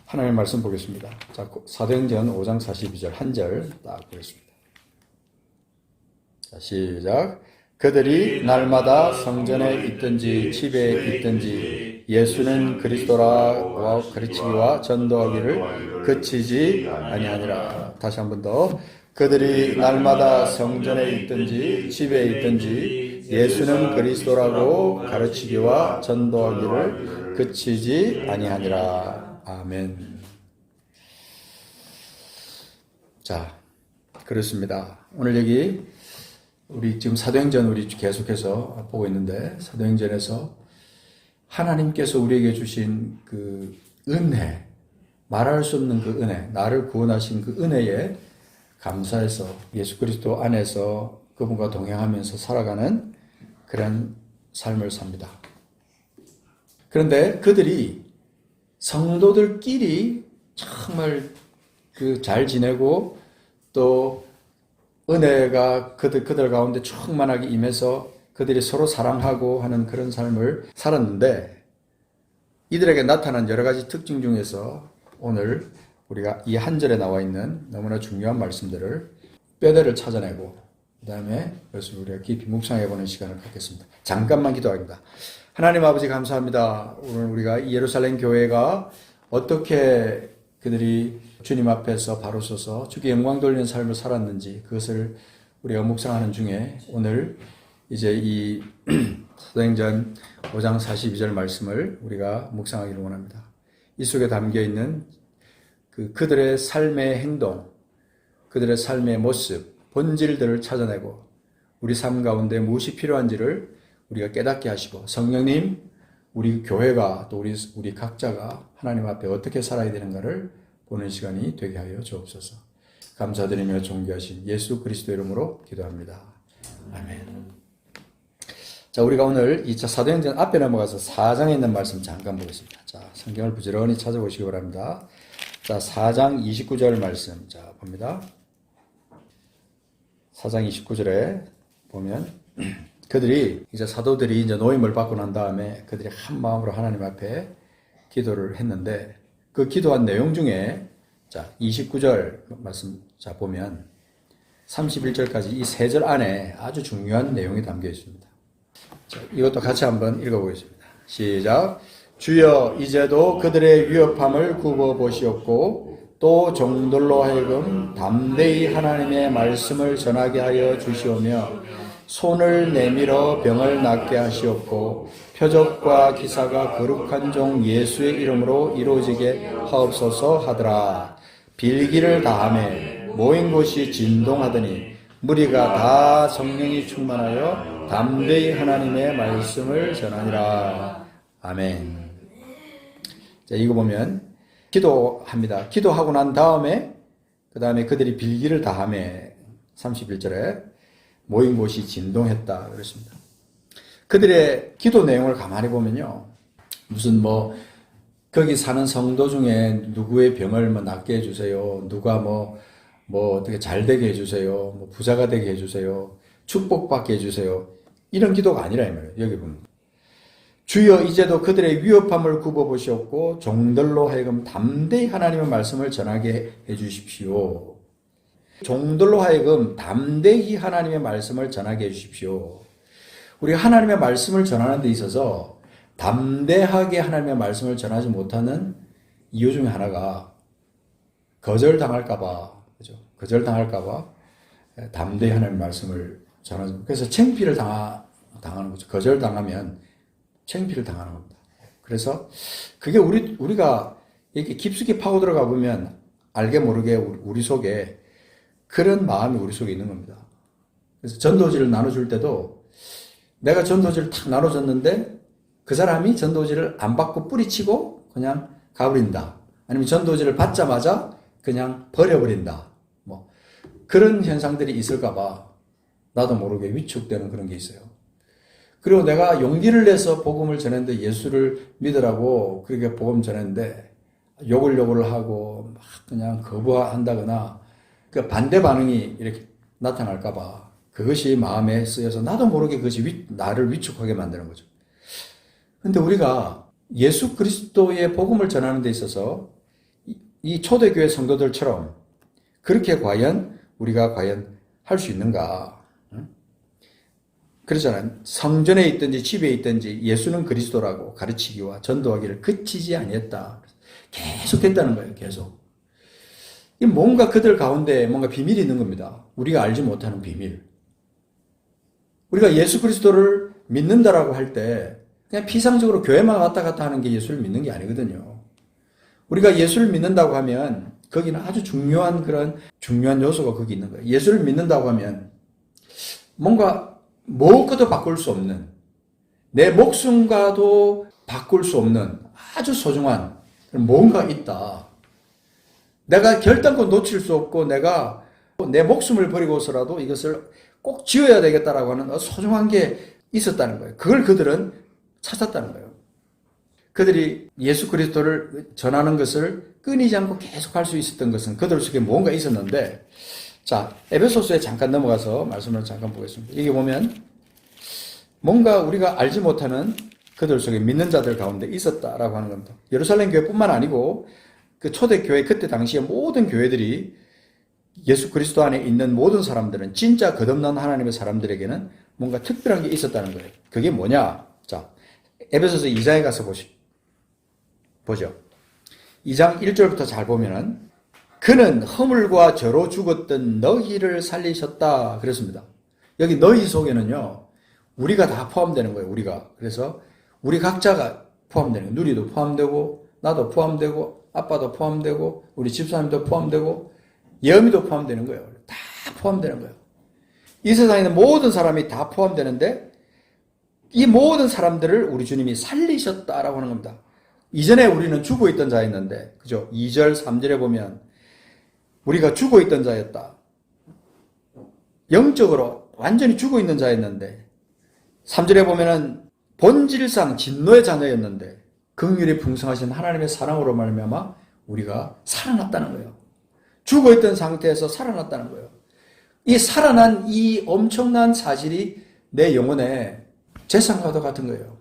하나님의 말씀 보겠습니다. 자, 사도행전 5장 42절 한 절 딱 보겠습니다. 자, 시작. 그들이 날마다 성전에 있든지 집에 있든지 예수는 그리스도라 가르치기와 전도하기를 그치지 아니하니라. 다시 한 번 더. 그들이 날마다 성전에 있든지 집에 있든지 예수는 그리스도라고 가르치기와 전도하기를 그치지 아니하니라. 아멘. 자, 그렇습니다. 오늘 여기 우리 지금 사도행전 우리 계속해서 보고 있는데, 사도행전에서 하나님께서 우리에게 주신 그 은혜, 말할 수 없는 그 은혜, 나를 구원하신 그 은혜에 감사해서 예수 그리스도 안에서 그분과 동행하면서 살아가는 그런 삶을 삽니다. 그런데 그들이 성도들끼리 정말 잘 지내고 또 은혜가 그들 가운데 충만하게 임해서 그들이 서로 사랑하고 하는 그런 삶을 살았는데, 이들에게 나타난 여러 가지 특징 중에서 오늘 우리가 이 한 절에 나와 있는 너무나 중요한 말씀들을 뼈대를 찾아내고 그 다음에 그것을 우리가 깊이 묵상해보는 시간을 갖겠습니다. 잠깐만 기도하겠습니다. 하나님 아버지 감사합니다. 오늘 우리가 이 예루살렘 교회가 어떻게 그들이 주님 앞에서 바로 서서 주께 영광 돌리는 삶을 살았는지 그것을 우리가 묵상하는 중에 오늘 이제 이 사도행전 5장 42절 말씀을 우리가 묵상하기를 원합니다. 이 속에 담겨있는 그들의 삶의 행동, 그들의 삶의 모습, 본질들을 찾아내고 우리 삶 가운데 무엇이 필요한지를 우리가 깨닫게 하시고, 성령님, 우리 교회가 또 우리 각자가 하나님 앞에 어떻게 살아야 되는가를 보는 시간이 되게 하여 주옵소서. 감사드리며 존귀하신 예수 그리스도 이름으로 기도합니다. 아멘. 자, 우리가 오늘 2차 사도행전 앞에 넘어가서 4장에 있는 말씀 잠깐 보겠습니다. 자, 성경을 부지런히 찾아보시기 바랍니다. 자, 4장 29절 말씀. 자, 봅니다. 4장 29절에 보면, 그들이, 이제 사도들이 이제 노임을 받고 난 다음에 그들이 한 마음으로 하나님 앞에 기도를 했는데, 그 기도한 내용 중에, 자, 29절 말씀, 자, 보면, 31절까지 이 세 절 안에 아주 중요한 내용이 담겨 있습니다. 자, 이것도 같이 한번 읽어보겠습니다. 시작. 주여 이제도 그들의 위협함을 굽어보시옵고 또 종들로 하여금 담대히 하나님의 말씀을 전하게 하여 주시오며 손을 내밀어 병을 낫게 하시옵고 표적과 기사가 거룩한 종 예수의 이름으로 이루어지게 하옵소서 하더라. 빌기를 다하매 모인 곳이 진동하더니 무리가 다 성령이 충만하여 담대히 하나님의 말씀을 전하니라. 아멘. 자, 이거 보면 기도합니다. 기도하고 난 다음에 그 다음에 그들이 빌기를 다하매 31절에 모인 곳이 진동했다 그랬습니다. 그들의 기도 내용을 가만히 보면요, 무슨 거기 사는 성도 중에 누구의 병을 낫게 해주세요, 누가 어떻게 잘 되게 해주세요, 부자가 되게 해주세요, 축복받게 해주세요, 이런 기도가 아니라 이 말이에요. 여기 보면 주여 이제도 그들의 위협함을 굽어보시옵고 종들로 하여금 담대히 하나님의 말씀을 전하게 해주십시오. 종들로 하여금 담대히 하나님의 말씀을 전하게 해주십시오. 우리가 하나님의 말씀을 전하는 데 있어서 담대하게 하나님의 말씀을 전하지 못하는 이유 중에 하나가 거절당할까봐, 그죠? 거절당할까봐 담대히 하나님의 말씀을 전하지 못해요. 그래서 창피를 당하는 거죠. 거절당하면 창피를 당하는 겁니다. 그래서 그게 우리가 이렇게 깊숙이 파고 들어가 보면 알게 모르게 우리 속에 그런 마음이 우리 속에 있는 겁니다. 그래서 전도지를 나눠줄 때도 내가 전도지를 탁 나눠줬는데 그 사람이 전도지를 안 받고 뿌리치고 그냥 가버린다. 아니면 전도지를 받자마자 그냥 버려버린다. 그런 현상들이 있을까봐 나도 모르게 위축되는 그런 게 있어요. 그리고 내가 용기를 내서 복음을 전했는데 예수를 믿으라고 그렇게 복음 전했는데 욕을 하고 막 그냥 거부한다거나 그 반대 반응이 이렇게 나타날까봐 그것이 마음에 쓰여서 나도 모르게 그것이 나를 위축하게 만드는 거죠. 근데 우리가 예수 그리스도의 복음을 전하는 데 있어서 이 초대교회 성도들처럼 그렇게 과연 우리가 과연 할 수 있는가? 그러잖아요. 성전에 있든지 집에 있든지 예수는 그리스도라고 가르치기와 전도하기를 그치지 아니했다. 계속했다는 거예요. 계속. 이 뭔가 그들 가운데 뭔가 비밀이 있는 겁니다. 우리가 알지 못하는 비밀. 우리가 예수 그리스도를 믿는다라고 할 때 그냥 피상적으로 교회만 왔다 갔다 하는 게 예수를 믿는 게 아니거든요. 우리가 예수를 믿는다고 하면 거기는 아주 중요한 요소가 거기 있는 거예요. 예수를 믿는다고 하면 뭔가 무엇과도 바꿀 수 없는, 내 목숨과도 바꿀 수 없는 아주 소중한 뭔가 있다. 내가 결단코 놓칠 수 없고 내가 내 목숨을 버리고서라도 이것을 꼭 지어야 되겠다라고 하는 소중한 게 있었다는 거예요. 그걸 그들은 찾았다는 거예요. 그들이 예수 그리스도를 전하는 것을 끊이지 않고 계속 할 수 있었던 것은 그들 속에 뭔가 있었는데, 자, 에베소서에 잠깐 넘어가서 말씀을 잠깐 보겠습니다. 여기 보면 뭔가 우리가 알지 못하는 그들 속에 믿는 자들 가운데 있었다라고 하는 겁니다. 예루살렘 교회뿐만 아니고 그 초대교회 그때 당시에 모든 교회들이 예수 그리스도 안에 있는 모든 사람들은 진짜 거듭난 하나님의 사람들에게는 뭔가 특별한 게 있었다는 거예요. 그게 뭐냐? 자, 에베소서 2장에 가서 보죠. 2장 1절부터 잘 보면은 그는 허물과 저로 죽었던 너희를 살리셨다 그랬습니다. 여기 너희 속에는요, 우리가 다 포함되는 거예요. 우리가. 그래서 우리 각자가 포함되는 거예요. 누리도 포함되고 나도 포함되고 아빠도 포함되고 우리 집사님도 포함되고 예언이도 포함되는 거예요. 다 포함되는 거예요. 이 세상에 있는 모든 사람이 다 포함되는데 이 모든 사람들을 우리 주님이 살리셨다라고 하는 겁니다. 이전에 우리는 죽어있던 자였는데, 그죠? 2절, 3절에 보면 우리가 죽어있던 자였다. 영적으로 완전히 죽어있는 자였는데 3절에 보면은 본질상 진노의 자녀였는데 긍휼이 풍성하신 하나님의 사랑으로 말미암아 우리가 살아났다는 거예요. 죽어있던 상태에서 살아났다는 거예요. 이 살아난 이 엄청난 사실이 내 영혼에 재산과도 같은 거예요.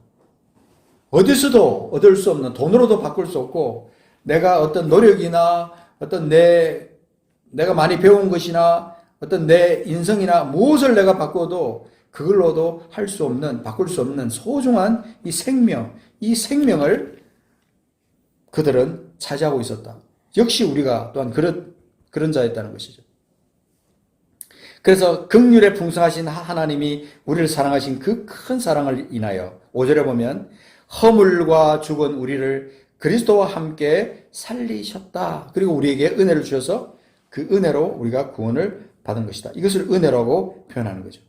어디서도 얻을 수 없는, 돈으로도 바꿀 수 없고 내가 어떤 노력이나 어떤 내가 많이 배운 것이나 어떤 내 인성이나 무엇을 내가 바꿔도 그걸로도 할 수 없는, 바꿀 수 없는 소중한 이 생명을 그들은 차지하고 있었다. 역시 우리가 또한 그런 자였다는 것이죠. 그래서 긍휼에 풍성하신 하나님이 우리를 사랑하신 그 큰 사랑을 인하여 5절에 보면 허물과 죽은 우리를 그리스도와 함께 살리셨다. 그리고 우리에게 은혜를 주셔서 그 은혜로 우리가 구원을 받은 것이다. 이것을 은혜라고 표현하는 거죠.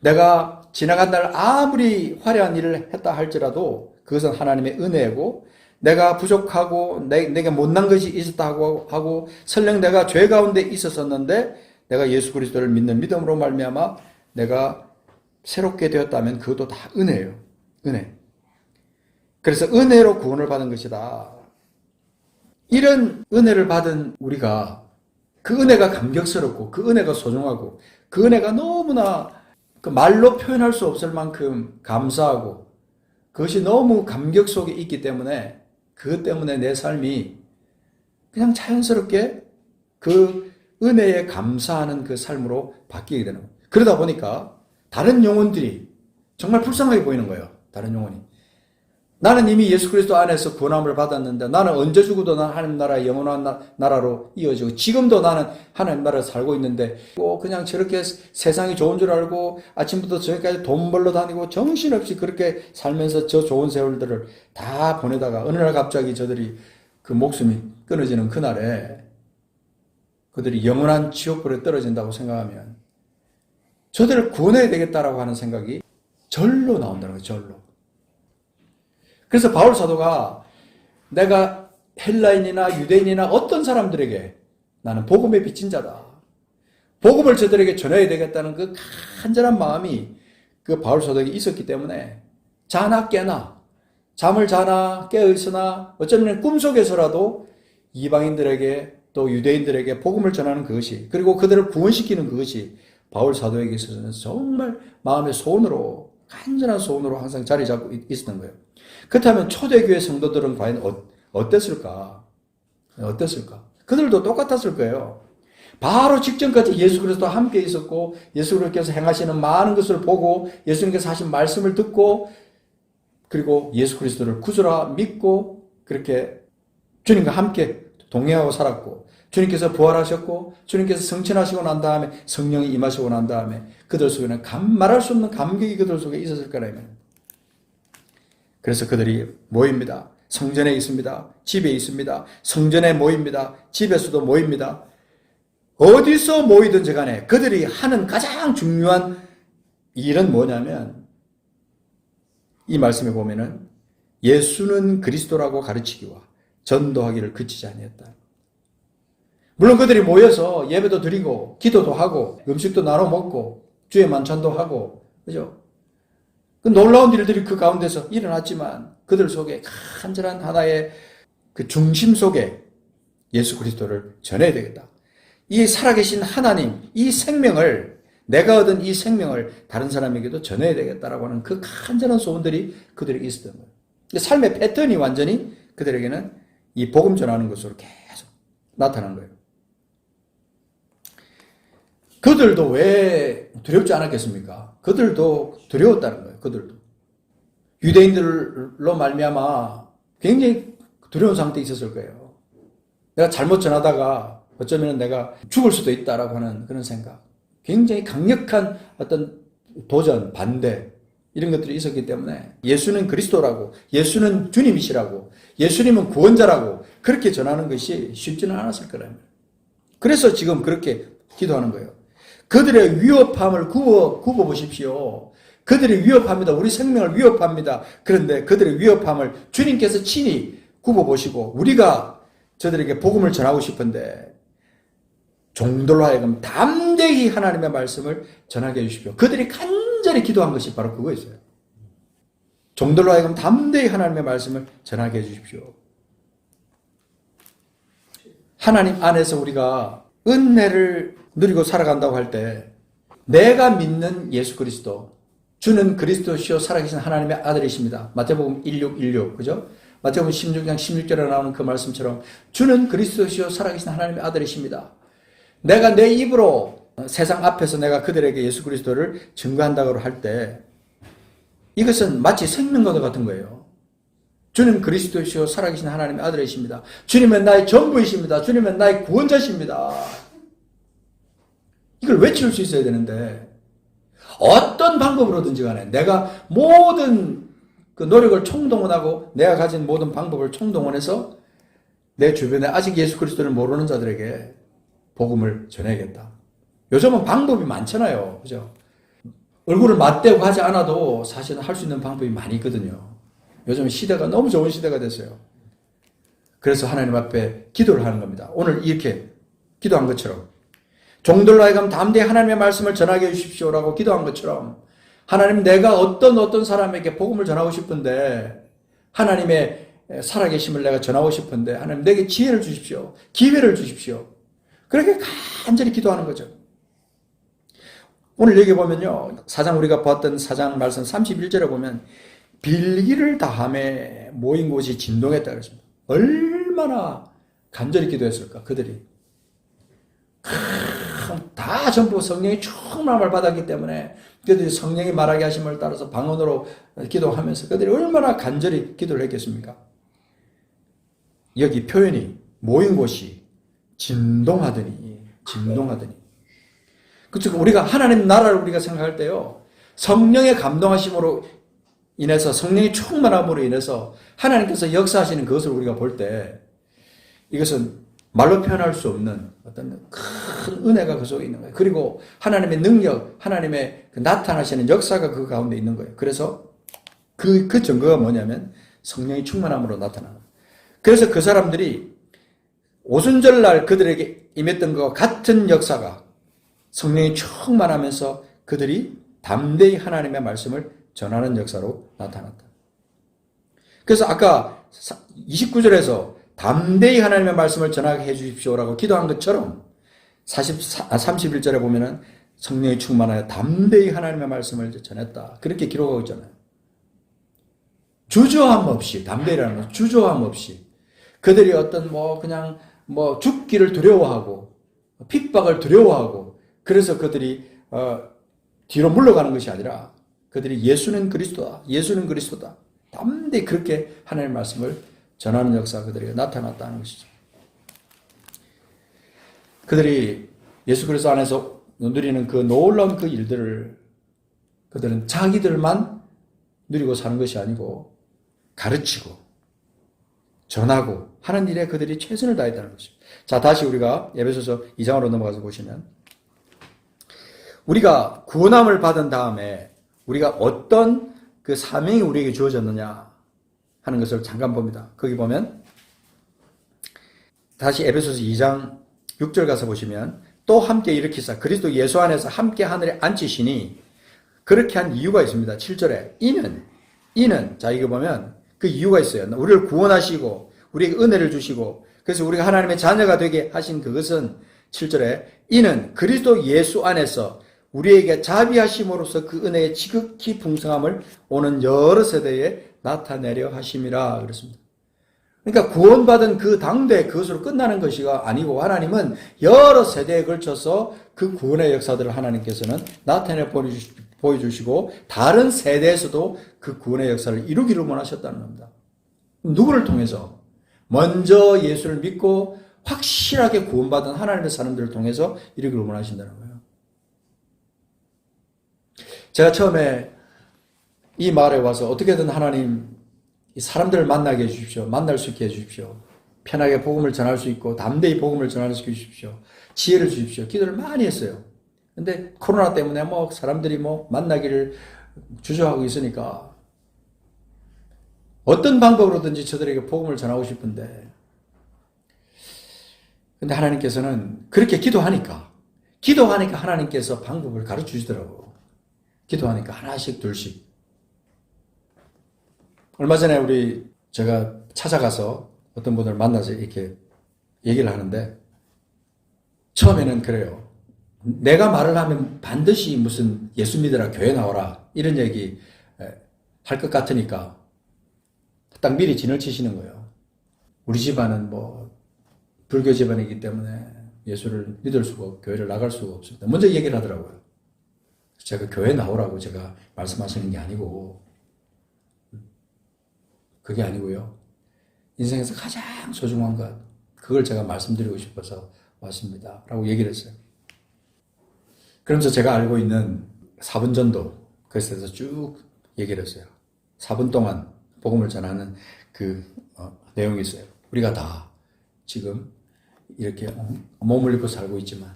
내가 지나간 날 아무리 화려한 일을 했다 할지라도 그것은 하나님의 은혜고, 내가 부족하고 내게 못난 것이 있었다고 하고 설령 내가 죄 가운데 있었었는데 내가 예수 그리스도를 믿는 믿음으로 말미암아 내가 새롭게 되었다면 그것도 다 은혜예요. 은혜. 그래서 은혜로 구원을 받은 것이다. 이런 은혜를 받은 우리가 그 은혜가 감격스럽고 그 은혜가 소중하고 그 은혜가 너무나 그 말로 표현할 수 없을 만큼 감사하고 그것이 너무 감격 속에 있기 때문에 그것 때문에 내 삶이 그냥 자연스럽게 그 은혜에 감사하는 그 삶으로 바뀌게 되는 거예요. 그러다 보니까 다른 영혼들이 정말 불쌍하게 보이는 거예요. 다른 영혼이. 나는 이미 예수 그리스도 안에서 구원함을 받았는데 나는 언제 죽어도 난 하나님 나라의 영원한 나라로 이어지고 지금도 나는 하나님 나라에 살고 있는데 그냥 저렇게 세상이 좋은 줄 알고 아침부터 저녁까지 돈 벌러 다니고 정신없이 그렇게 살면서 저 좋은 세월들을 다 보내다가 어느 날 갑자기 저들이 그 목숨이 끊어지는 그날에 그들이 영원한 지옥불에 떨어진다고 생각하면 저들을 구원해야 되겠다라고 하는 생각이 절로 나온다는 거예요. 절로. 그래서 바울 사도가 내가 헬라인이나 유대인이나 어떤 사람들에게 나는 복음의 빚진 자다. 복음을 저들에게 전해야 되겠다는 그 간절한 마음이 그 바울 사도에게 있었기 때문에 자나 깨나 잠을 자나 깨어있으나 어쩌면 꿈속에서라도 이방인들에게 또 유대인들에게 복음을 전하는 그것이 그리고 그들을 구원시키는 그것이 바울 사도에게 있어서는 정말 마음의 소원으로 간절한 소원으로 항상 자리 잡고 있었던 거예요. 그렇다면 초대교회 성도들은 과연 어땠을까? 어땠을까? 그들도 똑같았을 거예요. 바로 직전까지 예수 그리스도와 함께 있었고 예수 그리스도께서 행하시는 많은 것을 보고 예수님께서 하신 말씀을 듣고 그리고 예수 그리스도를 구주라 믿고 그렇게 주님과 함께 동행하고 살았고 주님께서 부활하셨고 주님께서 성천하시고 난 다음에 성령이 임하시고 난 다음에 그들 속에는 말할 수 없는 감격이 그들 속에 있었을 거라면 그래서 그들이 모입니다. 성전에 있습니다. 집에 있습니다. 성전에 모입니다. 집에서도 모입니다. 어디서 모이든지 간에 그들이 하는 가장 중요한 일은 뭐냐면 이 말씀에 보면은 예수는 그리스도라고 가르치기와 전도하기를 그치지 아니했다. 물론 그들이 모여서 예배도 드리고 기도도 하고 음식도 나눠 먹고 주의 만찬도 하고 그죠? 그 놀라운 일들이 그 가운데서 일어났지만 그들 속에 간절한 하나의 그 중심 속에 예수 그리스도를 전해야 되겠다. 이 살아계신 하나님, 이 생명을 내가 얻은 이 생명을 다른 사람에게도 전해야 되겠다라고 하는 그 간절한 소원들이 그들에게 있었던 거예요. 삶의 패턴이 완전히 그들에게는 이 복음 전하는 것으로 계속 나타난 거예요. 그들도 왜 두렵지 않았겠습니까? 그들도 두려웠다는 거예요. 그들도. 유대인들로 말미암아 굉장히 두려운 상태에 있었을 거예요. 내가 잘못 전하다가 어쩌면 내가 죽을 수도 있다라고 하는 그런 생각. 굉장히 강력한 어떤 도전, 반대 이런 것들이 있었기 때문에 예수는 그리스도라고 예수는 주님이시라고 예수님은 구원자라고 그렇게 전하는 것이 쉽지는 않았을 거라면 그래서 지금 그렇게 기도하는 거예요. 그들의 위협함을 굽어보십시오. 그들이 위협합니다. 우리 생명을 위협합니다. 그런데 그들의 위협함을 주님께서 친히 굽어보시고 우리가 저들에게 복음을 전하고 싶은데 종들로 하여금 담대히 하나님의 말씀을 전하게 해주십시오. 그들이 간절히 기도한 것이 바로 그거였어요. 종들로 하여금 담대히 하나님의 말씀을 전하게 해주십시오. 하나님 안에서 우리가 은혜를 누리고 살아간다고 할 때 내가 믿는 예수 그리스도 주는 그리스도시요 살아계신 하나님의 아들이십니다. 마태복음 16:16 그죠? 마태복음 16장 16절에 나오는 그 말씀처럼 주는 그리스도시요 살아계신 하나님의 아들이십니다. 내가 내 입으로 세상 앞에서 내가 그들에게 예수 그리스도를 증거한다고 할 때 이것은 마치 생명과도 같은 거예요. 주는 그리스도시요 살아계신 하나님의 아들이십니다. 주님은 나의 전부이십니다. 주님은 나의 구원자십니다. 이걸 외칠 수 있어야 되는데 어떤 방법으로든지 간에 내가 모든 그 노력을 총동원하고 내가 가진 모든 방법을 총동원해서 내 주변에 아직 예수 그리스도를 모르는 자들에게 복음을 전해야겠다. 요즘은 방법이 많잖아요. 그죠? 얼굴을 맞대고 하지 않아도 사실은 할 수 있는 방법이 많이 있거든요. 요즘 시대가 너무 좋은 시대가 됐어요. 그래서 하나님 앞에 기도를 하는 겁니다. 오늘 이렇게 기도한 것처럼 종들로 하여금 담대히 하나님의 말씀을 전하게 해주십시오라고 기도한 것처럼 하나님 내가 어떤 사람에게 복음을 전하고 싶은데 하나님의 살아계심을 내가 전하고 싶은데 하나님 내게 지혜를 주십시오. 기회를 주십시오. 그렇게 간절히 기도하는 거죠. 오늘 여기 보면요. 우리가 봤던 4장 말씀 31절에 보면 빌기를 다함에 모인 곳이 진동했다 그랬습니다. 얼마나 간절히 기도했을까 그들이. 다 전부 성령의 충만함을 받았기 때문에 그들이 성령이 말하게 하심을 따라서 방언으로 기도하면서 그들이 얼마나 간절히 기도를 했겠습니까? 여기 표현이 모인 곳이 진동하더니 그쵸? 우리가 하나님 나라를 우리가 생각할 때요 성령의 감동하심으로 인해서 성령의 충만함으로 인해서 하나님께서 역사하시는 그것을 우리가 볼 때 이것은 말로 표현할 수 없는 어떤 큰 은혜가 그 속에 있는 거예요. 그리고 하나님의 능력, 하나님의 그 나타나시는 역사가 그 가운데 있는 거예요. 그래서 그 증거가 뭐냐면 성령이 충만함으로 나타나는 거예요. 그래서 그 사람들이 오순절날 그들에게 임했던 것과 같은 역사가 성령이 충만하면서 그들이 담대히 하나님의 말씀을 전하는 역사로 나타났다. 그래서 아까 29절에서 담대히 하나님의 말씀을 전하게 해주십시오라고 기도한 것처럼 31절에 보면은 성령이 충만하여 담대히 하나님의 말씀을 전했다. 그렇게 기록하고 있잖아요. 주저함 없이, 담대히라는 것은 주저함 없이. 그들이 어떤 그냥 죽기를 두려워하고 핍박을 두려워하고 그래서 그들이 뒤로 물러가는 것이 아니라 그들이 예수는 그리스도다. 예수는 그리스도다. 담대히 그렇게 하나님의 말씀을 전하는 역사가 그들에게 나타났다는 것이죠. 그들이 예수 그리스도 안에서 누리는 그 놀라운 그 일들을 그들은 자기들만 누리고 사는 것이 아니고 가르치고 전하고 하는 일에 그들이 최선을 다했다는 것입니다. 자, 다시 우리가 에베소서 2장으로 넘어가서 보시면 우리가 구원함을 받은 다음에 우리가 어떤 그 사명이 우리에게 주어졌느냐 하는 것을 잠깐 봅니다. 거기 보면 다시 에베소서 2장 6절 가서 보시면 또 함께 일으키사 그리스도 예수 안에서 함께 하늘에 앉히시니 그렇게 한 이유가 있습니다. 7절에 이는 자 이거 보면 그 이유가 있어요. 우리를 구원하시고 우리에게 은혜를 주시고 그래서 우리가 하나님의 자녀가 되게 하신 그것은 7절에 이는 그리스도 예수 안에서 우리에게 자비하심으로써 그 은혜의 지극히 풍성함을 오는 여러 세대에 나타내려 하심이라 그랬습니다. 그러니까 구원받은 그 당대 그것으로 끝나는 것이가 아니고 하나님은 여러 세대에 걸쳐서 그 구원의 역사들을 하나님께서는 나타내 보여주시고 다른 세대에서도 그 구원의 역사를 이루기를 원하셨다는 겁니다. 누구를 통해서? 먼저 예수를 믿고 확실하게 구원받은 하나님의 사람들을 통해서 이루기를 원하신다는 거예요. 제가 처음에 이 마을에 와서 어떻게든 하나님 사람들을 만나게 해주십시오. 만날 수 있게 해주십시오. 편하게 복음을 전할 수 있고 담대히 복음을 전할 수 있으십시오. 지혜를 주십시오. 기도를 많이 했어요. 근데 코로나 때문에 사람들이 만나기를 주저하고 있으니까 어떤 방법으로든지 저들에게 복음을 전하고 싶은데 근데 하나님께서는 그렇게 기도하니까 하나님께서 방법을 가르쳐 주시더라고요. 기도하니까 하나씩 둘씩. 얼마 전에 제가 찾아가서 어떤 분을 만나서 이렇게 얘기를 하는데 처음에는 그래요. 내가 말을 하면 반드시 무슨 예수 믿으라 교회 나오라 이런 얘기 할 것 같으니까 딱 미리 진을 치시는 거예요. 우리 집안은 불교 집안이기 때문에 예수를 믿을 수가 없고 교회를 나갈 수가 없습니다. 먼저 얘기를 하더라고요. 제가 교회 나오라고 제가 말씀하시는 게 아니고 그게 아니고요. 인생에서 가장 소중한 것 그걸 제가 말씀드리고 싶어서 왔습니다. 라고 얘기를 했어요. 그러면서 제가 알고 있는 4분 전도 그것에 대해서 쭉 얘기를 했어요. 4분 동안 복음을 전하는 그 내용이 있어요. 우리가 다 지금 이렇게 몸을 입고 살고 있지만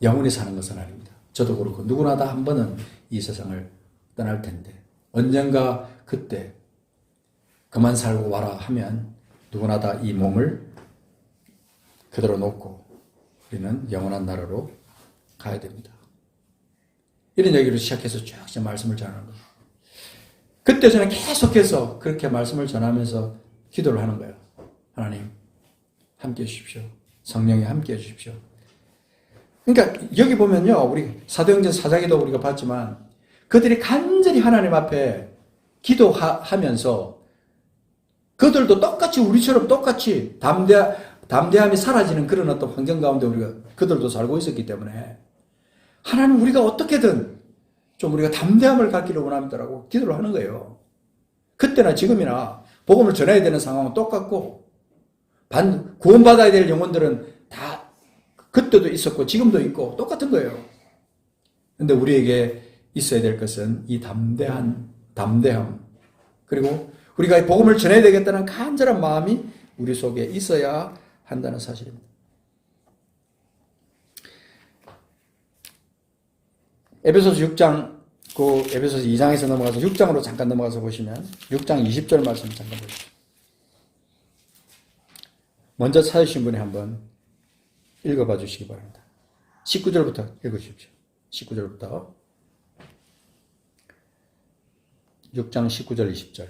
영원히 사는 것은 아닙니다. 저도 그렇고 누구나 다 한 번은 이 세상을 떠날 텐데 언젠가 그때 그만 살고 와라 하면 누구나 다 이 몸을 그대로 놓고 우리는 영원한 나라로 가야 됩니다. 이런 얘기를 시작해서 쭉 말씀을 전하는 거예요. 그때 저는 계속해서 그렇게 말씀을 전하면서 기도를 하는 거예요. 하나님 함께 해주십시오. 성령이 함께 해주십시오. 그러니까 여기 보면요. 우리 사도행전 4장에도 우리가 봤지만 그들이 간절히 하나님 앞에 기도하면서 그들도 똑같이 우리처럼 똑같이 담대함이 사라지는 그런 어떤 환경 가운데 그들도 살고 있었기 때문에 하나님 우리가 어떻게든 좀 우리가 담대함을 갖기를 원합니다라고 기도를 하는 거예요. 그때나 지금이나 복음을 전해야 되는 상황은 똑같고 구원받아야 될 영혼들은 다 그때도 있었고 지금도 있고 똑같은 거예요. 그런데 우리에게 있어야 될 것은 이 담대함 그리고 우리가 복음을 전해야 되겠다는 간절한 마음이 우리 속에 있어야 한다는 사실입니다. 에베소서 6장, 에베소서 2장에서 넘어가서 6장으로 잠깐 넘어가서 보시면 6장 20절 말씀 잠깐 보시죠. 먼저 찾으신 분이 한번 읽어봐 주시기 바랍니다. 19절부터 읽으십시오. 19절부터 6장 19절 20절.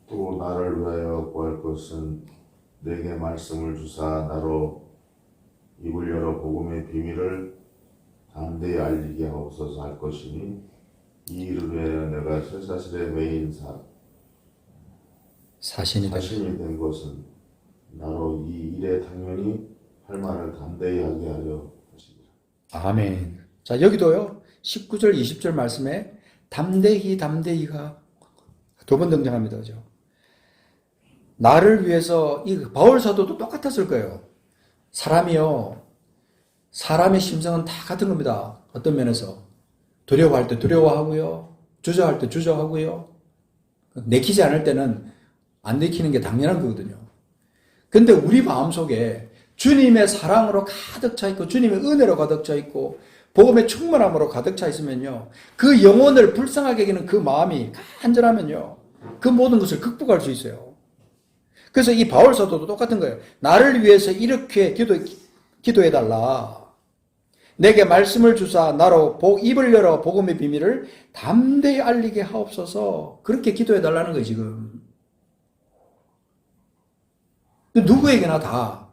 또 나를 위하여 구할 것은 내게 말씀을 주사 나로 입을 열어 복음의 비밀을 담대히 알리게 하옵소서 할 것이니 이 일을 위하여 내가 쇠사슬에 매인 사신이 된 자신이 된 것은 나로 이 일에 당연히 할 말을 담대히 하게 하려 하시니라. 아멘. 자, 여기도요. 19절, 20절 말씀에 담대히가 두 번 등장합니다. 그죠? 나를 위해서 이 바울 사도도 똑같았을 거예요. 사람이요. 사람의 심성은 다 같은 겁니다. 어떤 면에서. 두려워할 때 두려워하고요. 주저할 때 주저하고요. 내키지 않을 때는 안 내키는 게 당연한 거거든요. 근데 우리 마음속에 주님의 사랑으로 가득 차 있고 주님의 은혜로 가득 차 있고 복음의 충만함으로 가득 차 있으면요. 그 영혼을 불쌍하게 여기는 그 마음이 간절하면요. 그 모든 것을 극복할 수 있어요. 그래서 이 바울 사도도 똑같은 거예요. 나를 위해서 이렇게 기도해달라. 내게 말씀을 주사 나로 입을 열어 복음의 비밀을 담대히 알리게 하옵소서. 그렇게 기도해달라는 거예요, 지금. 누구에게나 다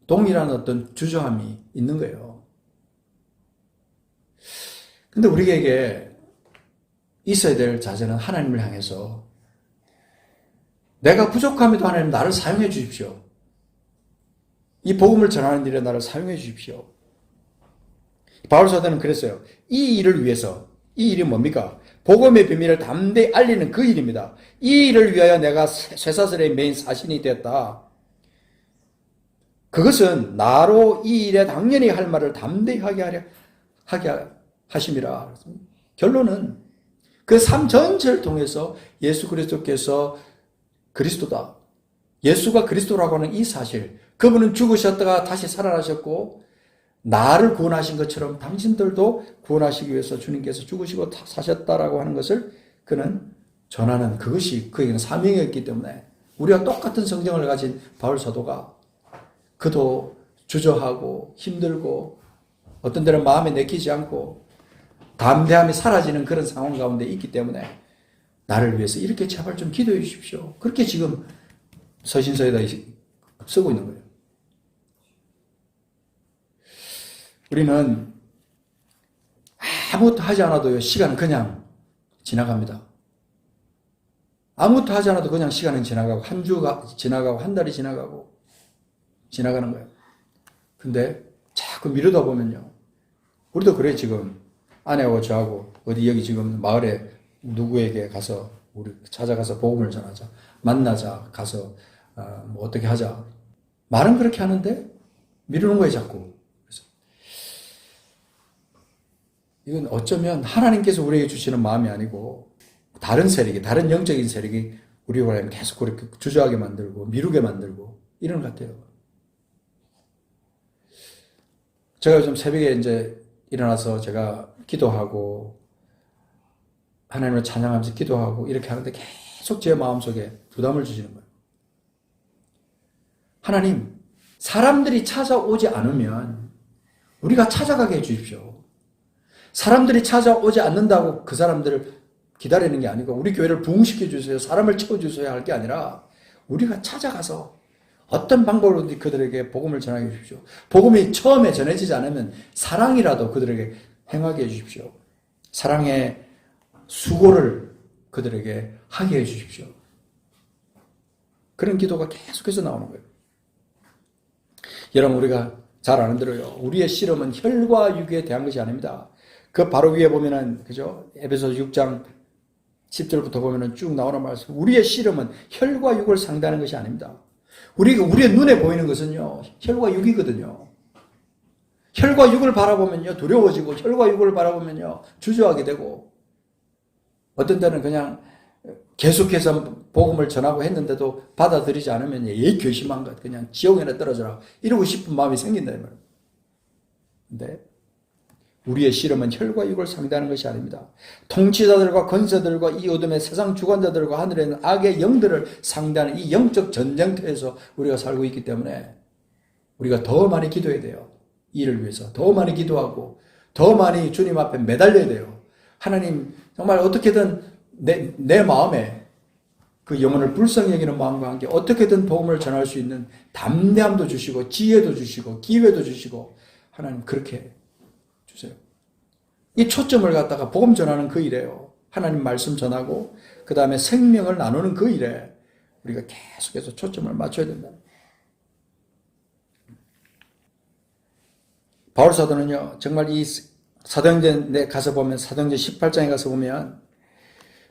동일한 어떤 주저함이 있는 거예요. 근데 우리에게 있어야 될 자세는 하나님을 향해서 내가 부족함에도 하나님 나를 사용해 주십시오. 이 복음을 전하는 일에 나를 사용해 주십시오. 바울 사도는 그랬어요. 이 일을 위해서, 이 일이 뭡니까? 복음의 비밀을 담대히 알리는 그 일입니다. 이 일을 위하여 내가 쇠사슬의 메인 사신이 되었다. 그것은 나로 이 일에 당연히 할 말을 담대히 하게 하심이라. 결론은 그 삶 전체를 통해서 예수 그리스도께서 그리스도다. 예수가 그리스도라고 하는 이 사실, 그분은 죽으셨다가 다시 살아나셨고 나를 구원하신 것처럼 당신들도 구원하시기 위해서 주님께서 죽으시고 사셨다라고 하는 것을 그는 전하는 그것이 그에게는 사명이었기 때문에 우리가 똑같은 성경을 가진 바울 사도가 그도 주저하고 힘들고 어떤 때는 마음에 내키지 않고 담대함이 사라지는 그런 상황 가운데 있기 때문에 나를 위해서 이렇게 제발 좀 기도해 주십시오. 그렇게 지금 서신서에다 쓰고 있는 거예요. 우리는 아무것도 하지 않아도 시간은 그냥 지나갑니다. 아무것도 하지 않아도 그냥 시간은 지나가고 한 주가 지나가고 한 달이 지나가고 지나가는 거예요. 근데 자꾸 미루다 보면요. 우리도 그래 지금 아내하고 저하고 어디 여기 지금 마을에 누구에게 가서 우리 찾아가서 복음을 전하자. 만나자. 가서 뭐 어떻게 하자. 말은 그렇게 하는데 미루는 거예요 자꾸. 그래서 이건 어쩌면 하나님께서 우리에게 주시는 마음이 아니고 다른 세력이 다른 영적인 세력이 우리를 계속 그렇게 주저하게 만들고 미루게 만들고 이런 것 같아요. 제가 요즘 새벽에 이제 일어나서 제가 기도하고 하나님을 찬양하면서 기도하고 이렇게 하는데 계속 제 마음속에 부담을 주시는 거예요. 하나님, 사람들이 찾아오지 않으면 우리가 찾아가게 해 주십시오. 사람들이 찾아오지 않는다고 그 사람들을 기다리는 게 아니고 우리 교회를 부흥시켜 주세요. 사람을 채워주셔야 할 게 아니라 우리가 찾아가서 어떤 방법으로 그들에게 복음을 전하게 해주십시오. 복음이 처음에 전해지지 않으면 사랑이라도 그들에게 행하게 해주십시오. 사랑의 수고를 그들에게 하게 해주십시오. 그런 기도가 계속해서 나오는 거예요. 여러분 우리가 잘 아는 대로요. 우리의 씨름은 혈과 육에 대한 것이 아닙니다. 그 바로 위에 보면은 그죠? 에베소서 6장 10절부터 보면은 쭉 나오는 말씀. 우리의 씨름은 혈과 육을 상대하는 것이 아닙니다. 우리의 눈에 보이는 것은요, 혈과 육이거든요. 혈과 육을 바라보면요, 두려워지고, 혈과 육을 바라보면요, 주저하게 되고, 어떤 때는 그냥 계속해서 복음을 전하고 했는데도 받아들이지 않으면 얘 결심한 것, 그냥 지옥에나 떨어져라. 이러고 싶은 마음이 생긴다, 이 말이에요. 근데, 우리의 씨름은 혈과 육을 상대하는 것이 아닙니다. 통치자들과 권세들과 이 어둠의 세상 주관자들과 하늘에 있는 악의 영들을 상대하는 이 영적 전쟁터에서 우리가 살고 있기 때문에 우리가 더 많이 기도해야 돼요. 이를 위해서 더 많이 기도하고 더 많이 주님 앞에 매달려야 돼요. 하나님 정말 어떻게든 내 마음에 그 영혼을 불쌍히 여기는 마음과 함께 어떻게든 복음을 전할 수 있는 담대함도 주시고 지혜도 주시고 기회도 주시고 하나님 그렇게 주세요. 이 초점을 갖다가 복음 전하는 그 일이에요. 하나님 말씀 전하고 그 다음에 생명을 나누는 그 일에 우리가 계속해서 초점을 맞춰야 된다. 바울 사도는요, 정말 이 사도행전에 가서 보면, 사도행전 18장에 가서 보면,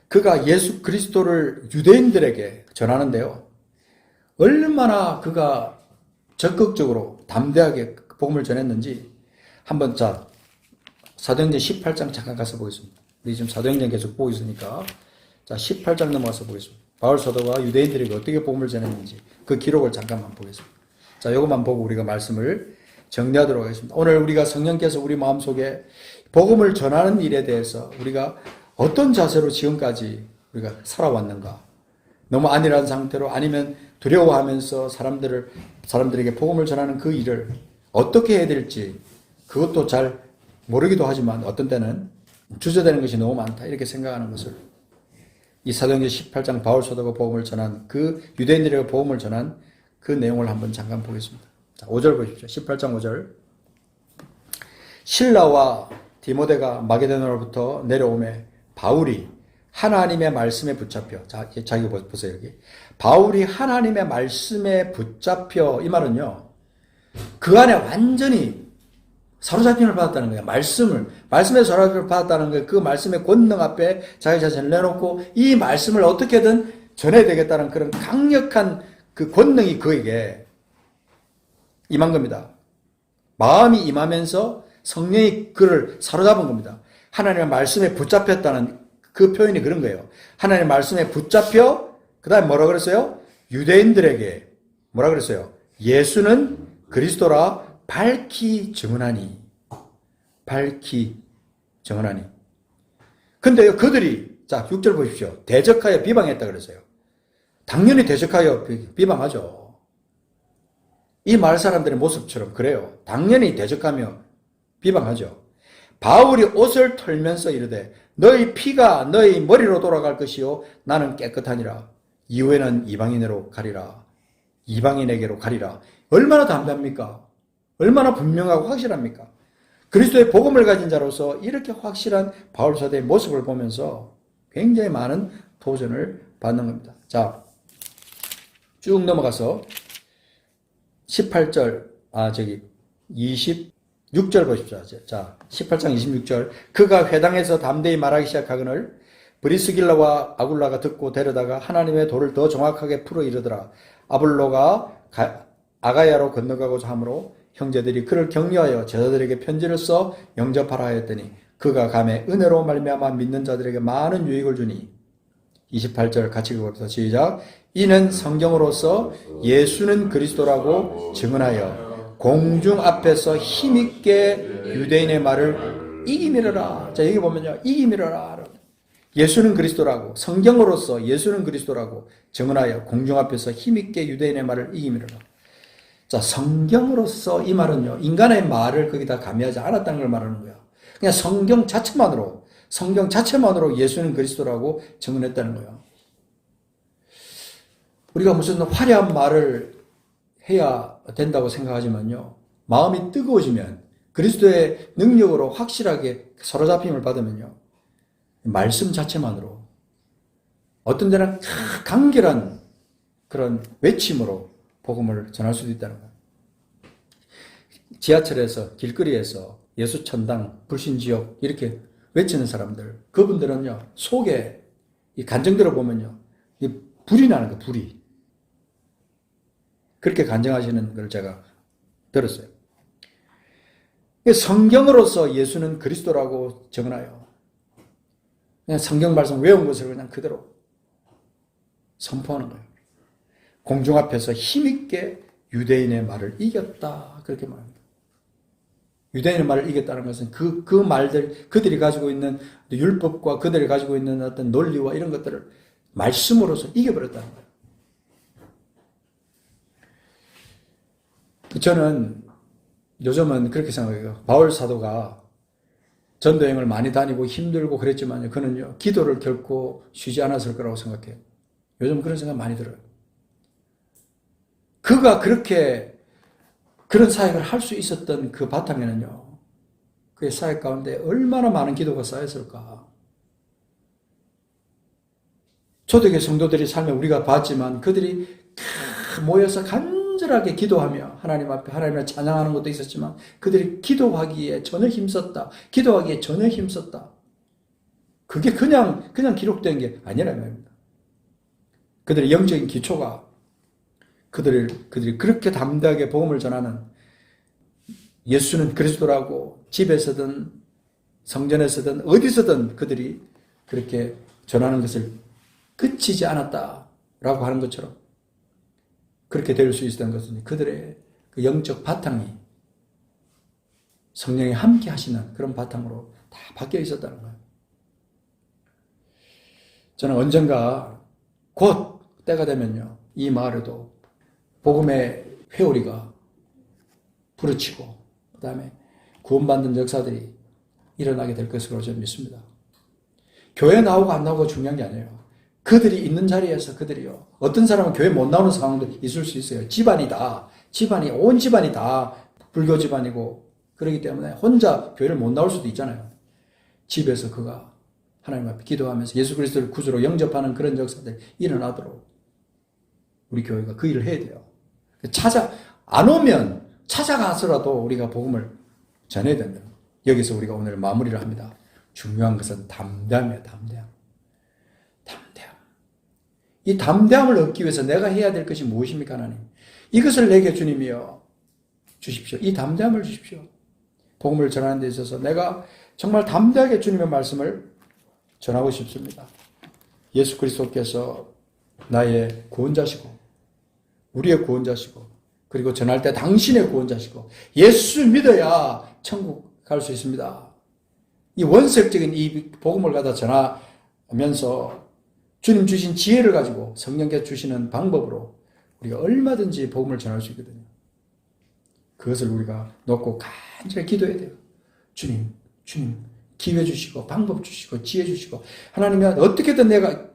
그가 예수 그리스도를 유대인들에게 전하는데요. 얼마나 그가 적극적으로 담대하게 복음을 전했는지, 한번 사도행전 18장 잠깐 가서 보겠습니다. 우리 지금 사도행전 계속 보고 있으니까, 18장 넘어가서 보겠습니다. 바울 사도가 유대인들에게 어떻게 복음을 전했는지, 그 기록을 잠깐만 보겠습니다. 이것만 보고 우리가 말씀을 정리하도록 하겠습니다. 오늘 우리가 성령께서 우리 마음속에 복음을 전하는 일에 대해서 우리가 어떤 자세로 지금까지 우리가 살아왔는가? 너무 안일한 상태로, 아니면 두려워하면서 사람들에게 복음을 전하는 그 일을 어떻게 해야 될지 그것도 잘 모르기도 하지만 어떤 때는 주저되는 것이 너무 많다 이렇게 생각하는 것을, 이 사도행전 18장 바울 사도가 복음을 전한, 그 유대인들에게 복음을 전한 그 내용을 한번 잠깐 보겠습니다. 5절 보십시오. 18장 5절. 실라와 디모데가 마게도냐로부터 내려오매 바울이 하나님의 말씀에 붙잡혀, 자기 보세요, 여기. 바울이 하나님의 말씀에 붙잡혀, 이 말은요, 그 안에 완전히 사로잡힘을 받았다는 거예요. 말씀에 사로잡힘을 받았다는 거예요. 그 말씀의 권능 앞에 자기 자신을 내놓고 이 말씀을 어떻게든 전해야 되겠다는 그런 강력한 그 권능이 그에게 임한 겁니다. 마음이 임하면서 성령이 그를 사로잡은 겁니다. 하나님의 말씀에 붙잡혔다는 그 표현이 그런 거예요. 하나님의 말씀에 붙잡혀, 그 다음에 뭐라 그랬어요? 유대인들에게 뭐라 그랬어요? 예수는 그리스도라 밝히 증언하니. 밝히 증언하니. 근데 그들이, 6절 보십시오. 대적하여 비방했다 그랬어요. 당연히 대적하여 비방하죠. 이 마을 사람들의 모습처럼 그래요. 당연히 대적하며 비방하죠. 바울이 옷을 털면서 이르되 너희 피가 너희 머리로 돌아갈 것이요 나는 깨끗하니라. 이후에는 이방인으로 가리라. 이방인에게로 가리라. 얼마나 담대합니까? 얼마나 분명하고 확실합니까? 그리스도의 복음을 가진 자로서 이렇게 확실한 바울 사도의 모습을 보면서 굉장히 많은 도전을 받는 겁니다. 쭉 넘어가서 18절, 26절 보십시오. 18장 26절. 그가 회당에서 담대히 말하기 시작하거늘 브리스길라와 아굴라가 듣고 데려다가 하나님의 도를 더 정확하게 풀어 이르더라. 아볼로가 아가야로 건너가고자 하므로 형제들이 그를 격려하여 제자들에게 편지를 써 영접하라 하였더니 그가 감에 은혜로 말미암아 믿는 자들에게 많은 유익을 주니. 28절 같이 읽어봅시다. 시작. 이는 성경으로서 예수는 그리스도라고 증언하여 공중 앞에서 힘있게 유대인의 말을 이기미르라. 여기 보면요. 이기미르라. 예수는 그리스도라고, 성경으로서 예수는 그리스도라고 증언하여 공중 앞에서 힘있게 유대인의 말을 이기미르라. 성경으로서 이 말은요, 인간의 말을 거기다 가미하지 않았다는 걸 말하는 거야. 그냥 성경 자체만으로 예수는 그리스도라고 증언했다는 거야. 우리가 무슨 화려한 말을 해야 된다고 생각하지만요, 마음이 뜨거워지면, 그리스도의 능력으로 확실하게 사로잡힘을 받으면요, 말씀 자체만으로, 어떤 데는 간결한 그런 외침으로 복음을 전할 수도 있다는 거예요. 지하철에서, 길거리에서 예수 천당, 불신지옥 이렇게 외치는 사람들, 그분들은요, 속에 이 간증들을 보면요, 이 불이 나는 거예요, 불이. 그렇게 간증하시는 걸 제가 들었어요. 성경으로서 예수는 그리스도라고 증언하여 그냥 성경 말씀 외운 것을 그냥 그대로 선포하는 거예요. 공중 앞에서 힘있게 유대인의 말을 이겼다. 그렇게 말합니다. 유대인의 말을 이겼다는 것은 그 말들, 그들이 가지고 있는 율법과 그들이 가지고 있는 어떤 논리와 이런 것들을 말씀으로서 이겨버렸다는 거예요. 저는 요즘은 그렇게 생각해요. 바울 사도가 전도여행을 많이 다니고 힘들고 그랬지만요, 그는요, 기도를 결코 쉬지 않았을 거라고 생각해요. 요즘 그런 생각 많이 들어요. 그가 그렇게 그런 사역을 할 수 있었던 그 바탕에는요, 그의 사역 가운데 얼마나 많은 기도가 쌓였을까. 초대교회 성도들이 삶에 우리가 봤지만 그들이 모여서 간절하게 기도하며 하나님 앞에 하나님을 찬양하는 것도 있었지만 그들이 기도하기에 전혀 힘썼다. 기도하기에 전혀 힘썼다. 그게 그냥 기록된 게 아니란 말입니다. 그들의 영적인 기초가 그들이 그렇게 담대하게 복음을 전하는 예수는 그리스도라고 집에서든 성전에서든 어디서든 그들이 그렇게 전하는 것을 그치지 않았다라고 하는 것처럼 그렇게 될 수 있었던 것은 그들의 그 영적 바탕이 성령이 함께 하시는 그런 바탕으로 다 바뀌어 있었다는 거예요. 저는 언젠가 곧 때가 되면요, 이 마을에도 복음의 회오리가 부르치고 그 다음에 구원받는 역사들이 일어나게 될 것으로 저는 믿습니다. 교회 나오고 안 나오고 중요한 게 아니에요. 그들이 있는 자리에서 그들이요, 어떤 사람은 교회 못 나오는 상황도 있을 수 있어요. 온 집안이 다 불교 집안이고 그렇기 때문에 혼자 교회를 못 나올 수도 있잖아요. 집에서 그가 하나님 앞에 기도하면서 예수 그리스도를 구주로 영접하는 그런 역사들이 일어나도록 우리 교회가 그 일을 해야 돼요. 안 오면 찾아가서라도 우리가 복음을 전해야 된다. 여기서 우리가 오늘 마무리를 합니다. 중요한 것은 담대함이에요. 담대함. 이 담대함을 얻기 위해서 내가 해야 될 것이 무엇입니까, 하나님? 이것을 내게 주님이여 주십시오. 이 담대함을 주십시오. 복음을 전하는 데 있어서 내가 정말 담대하게 주님의 말씀을 전하고 싶습니다. 예수 그리스도께서 나의 구원자시고 우리의 구원자시고 그리고 전할 때 당신의 구원자시고 예수 믿어야 천국 갈 수 있습니다. 이 원색적인 이 복음을 갖다 전하면서 주님 주신 지혜를 가지고 성령께서 주시는 방법으로 우리가 얼마든지 복음을 전할 수 있거든요. 그것을 우리가 놓고 간절히 기도해야 돼요. 주님 기회 주시고 방법 주시고 지혜 주시고 하나님이 어떻게든 내가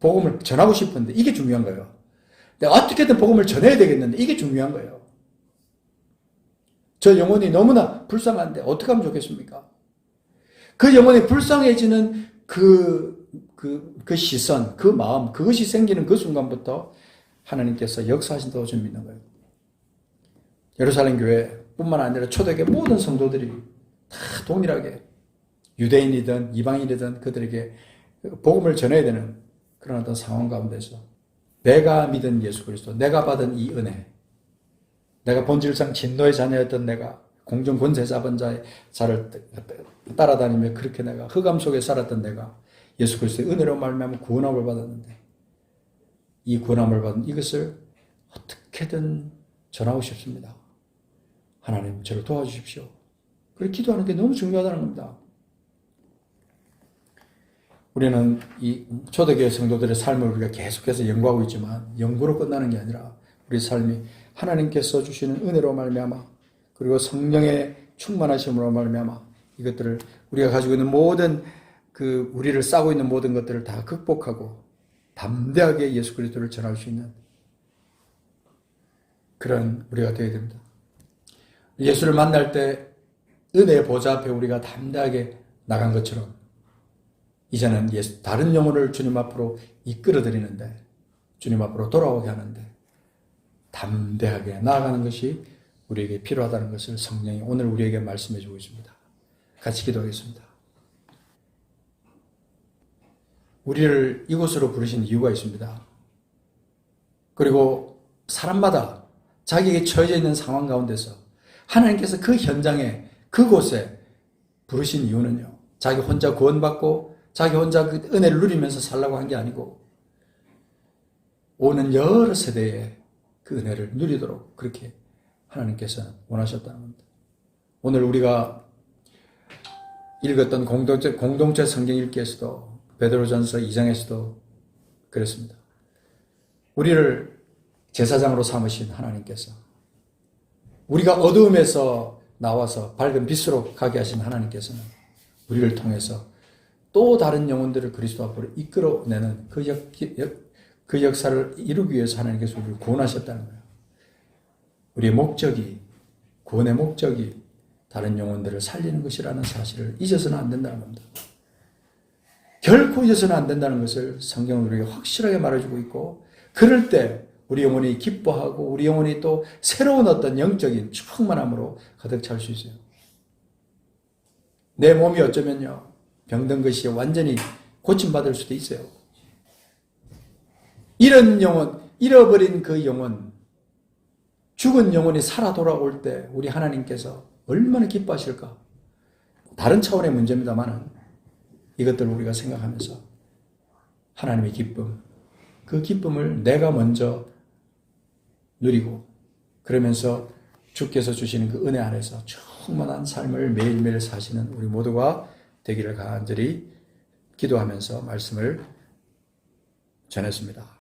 복음을 전하고 싶은데 이게 중요한 거예요. 내가 어떻게든 복음을 전해야 되겠는데 이게 중요한 거예요. 저 영혼이 너무나 불쌍한데 어떻게 하면 좋겠습니까? 그 영혼이 불쌍해지는 그 시선, 그 마음, 그것이 생기는 그 순간부터 하나님께서 역사하신다고 저는 믿는 거예요. 예루살렘 교회뿐만 아니라 초대교회 모든 성도들이 다 동일하게 유대인이든 이방인이든 그들에게 복음을 전해야 되는 그런 어떤 상황 가운데서 내가 믿은 예수 그리스도, 내가 받은 이 은혜, 내가 본질상 진노의 자녀였던 내가 공중 권세 잡은 자의 자를 따라다니며 그렇게 내가 흑암 속에 살았던 내가 예수 그리스도의 은혜로 말미암아 구원함을 받았는데 이 구원함을 받은 이것을 어떻게든 전하고 싶습니다. 하나님 저를 도와주십시오. 그렇게 기도하는 게 너무 중요하다는 겁니다. 우리는 이 초대교회 성도들의 삶을 우리가 계속해서 연구하고 있지만 연구로 끝나는 게 아니라 우리 삶이 하나님께서 주시는 은혜로 말미암아 그리고 성령의 충만하심으로 말미암아 이것들을 우리가 가지고 있는 모든 우리를 싸고 있는 모든 것들을 다 극복하고 담대하게 예수 그리스도를 전할 수 있는 그런 우리가 되어야 됩니다. 예수를 만날 때 은혜의 보좌 앞에 우리가 담대하게 나간 것처럼 이제는 다른 영혼을 주님 앞으로 이끌어드리는데 주님 앞으로 돌아오게 하는데 담대하게 나아가는 것이 우리에게 필요하다는 것을 성령이 오늘 우리에게 말씀해 주고 있습니다. 같이 기도하겠습니다. 우리를 이곳으로 부르신 이유가 있습니다. 그리고 사람마다 자기에게 처해져 있는 상황 가운데서 하나님께서 그 현장에 그곳에 부르신 이유는요. 자기 혼자 구원받고 자기 혼자 그 은혜를 누리면서 살라고 한 게 아니고 오는 여러 세대에 그 은혜를 누리도록 그렇게 하나님께서 원하셨다는 겁니다. 오늘 우리가 읽었던 공동체 성경 읽기에서도 베드로전서 2장에서도 그랬습니다. 우리를 제사장으로 삼으신 하나님께서 우리가 어두움에서 나와서 밝은 빛으로 가게 하신 하나님께서는 우리를 통해서 또 다른 영혼들을 그리스도 앞으로 이끌어내는 그 역사를 이루기 위해서 하나님께서 우리를 구원하셨다는 거예요. 우리의 목적이, 구원의 목적이 다른 영혼들을 살리는 것이라는 사실을 잊어서는 안 된다는 겁니다. 결코 잊어서는 안 된다는 것을 성경은 우리에게 확실하게 말해주고 있고, 그럴 때 우리 영혼이 기뻐하고 우리 영혼이 또 새로운 어떤 영적인 충만함으로 가득 찰 수 있어요. 내 몸이 어쩌면요, 병든 것이 완전히 고침받을 수도 있어요. 이런 영혼, 잃어버린 그 영혼, 죽은 영혼이 살아 돌아올 때 우리 하나님께서 얼마나 기뻐하실까? 다른 차원의 문제입니다만은 이것들을 우리가 생각하면서 하나님의 기쁨, 그 기쁨을 내가 먼저 누리고, 그러면서 주께서 주시는 그 은혜 안에서 충만한 삶을 매일매일 사시는 우리 모두가 되기를 간절히 기도하면서 말씀을 전했습니다.